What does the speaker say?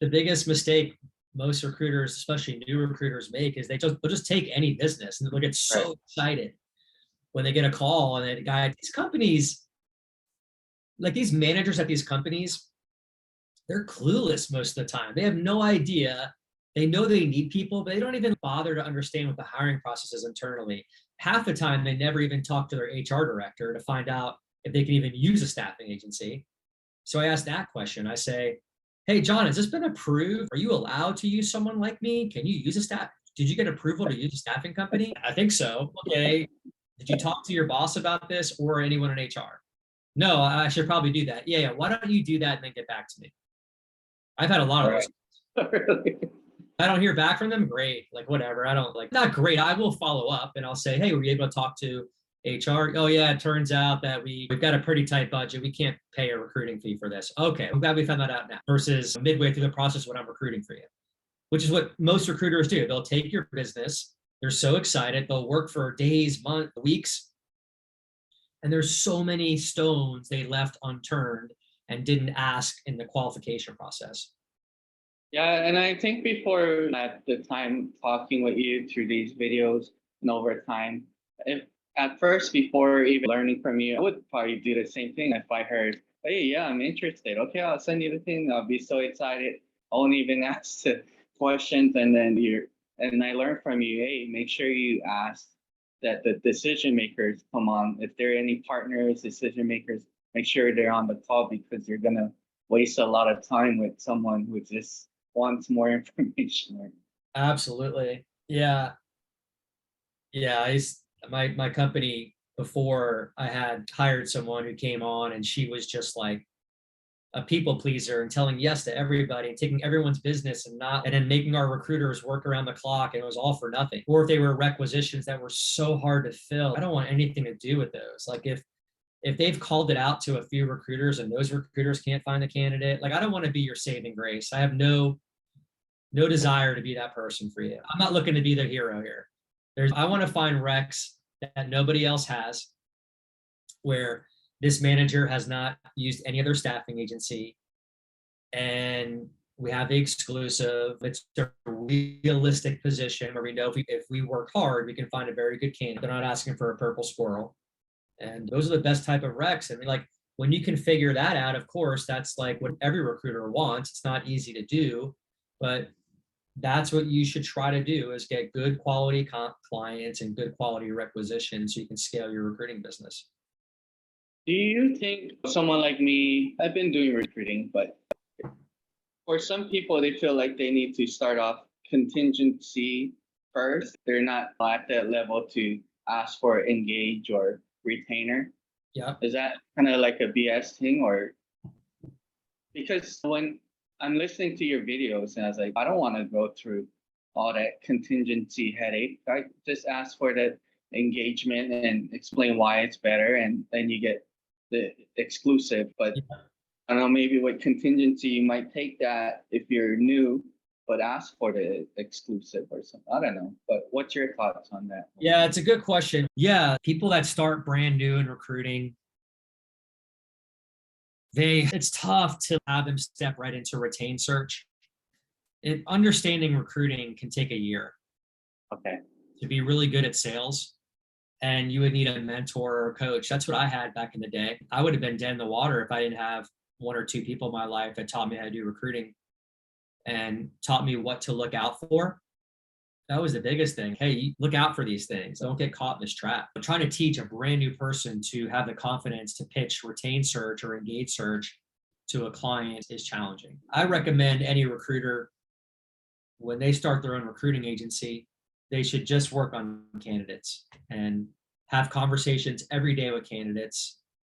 the biggest mistake most recruiters, especially new recruiters, make is they'll just take any business and they'll get so excited when they get a call and the guy, these companies, like these managers at these companies, they're clueless most of the time. They have no idea. They know they need people, but they don't even bother to understand what the hiring process is internally. Half the time, they never even talk to their HR director to find out if they can even use a staffing agency. So I asked that question. I say, hey, John, has this been approved? Are you allowed to use someone like me? Can you use a staff? Did you get approval to use a staffing company? I think so. Okay. Did you talk to your boss about this or anyone in HR? No, I should probably do that. Yeah. Why don't you do that and then get back to me? I've had a lot of those. Really? I don't hear back from them. Great. Like, whatever. I don't like, not great. I will follow up and I'll say, hey, were you able to talk to HR? Oh yeah, it turns out that we've got a pretty tight budget. We can't pay a recruiting fee for this. Okay, I'm glad we found that out now. Versus midway through the process when I'm recruiting for you, which is what most recruiters do. They'll take your business. They're so excited. They'll work for days, months, weeks. And there's so many stones they left unturned and didn't ask in the qualification process. Yeah, and I think before at the time talking with you through these videos and over time, if at first before even learning from you, I would probably do the same thing if I heard, hey, yeah, I'm interested. Okay, I'll send you the thing. I'll be so excited. I won't even ask the questions, and then I learned from you, hey, make sure you ask that the decision makers come on. If there are any partners, decision makers, make sure they're on the call because you're gonna waste a lot of time with someone who just wants more information. Absolutely. Yeah. Yeah. My company before, I had hired someone who came on and she was just like a people pleaser and telling yes to everybody and taking everyone's business and then making our recruiters work around the clock, and it was all for nothing. Or if they were requisitions that were so hard to fill, I don't want anything to do with those. Like if they've called it out to a few recruiters and those recruiters can't find a candidate, like I don't want to be your saving grace. I have no desire to be that person for you. I'm not looking to be the hero here. I want to find recs that nobody else has, where this manager has not used any other staffing agency, and we have the exclusive. It's a realistic position where we know if we work hard, we can find a very good candidate. They're not asking for a purple squirrel. And those are the best type of recs. I mean, like when you can figure that out, of course, that's like what every recruiter wants. It's not easy to do, but that's what you should try to do, is get good quality clients and good quality requisitions so you can scale your recruiting business. Do you think someone like me, I've been doing recruiting, but for some people, they feel like they need to start off contingency first. They're not at that level to ask for engage or retainer. Yeah. Is that kind of like a BS thing? Or because when I'm listening to your videos and I was like, I don't want to go through all that contingency headache. I just ask for the engagement and explain why it's better, and then you get the exclusive. But yeah. I don't know, maybe with contingency, you might take that if you're new, but ask for the exclusive or something. I don't know. But what's your thoughts on that? Yeah, it's a good question. Yeah, people that start brand new in recruiting, it's tough to have them step right into retain search. Understanding recruiting can take a year. Okay. To be really good at sales. And you would need a mentor or a coach. That's what I had back in the day. I would have been dead in the water if I didn't have one or two people in my life that taught me how to do recruiting and taught me what to look out for. That was the biggest thing. Hey, look out for these things. Don't get caught in this trap. I'm trying to teach a brand new person to have the confidence to pitch retain search or engage search to a client is challenging. I recommend any recruiter, when they start their own recruiting agency, they should just work on candidates and have conversations every day with candidates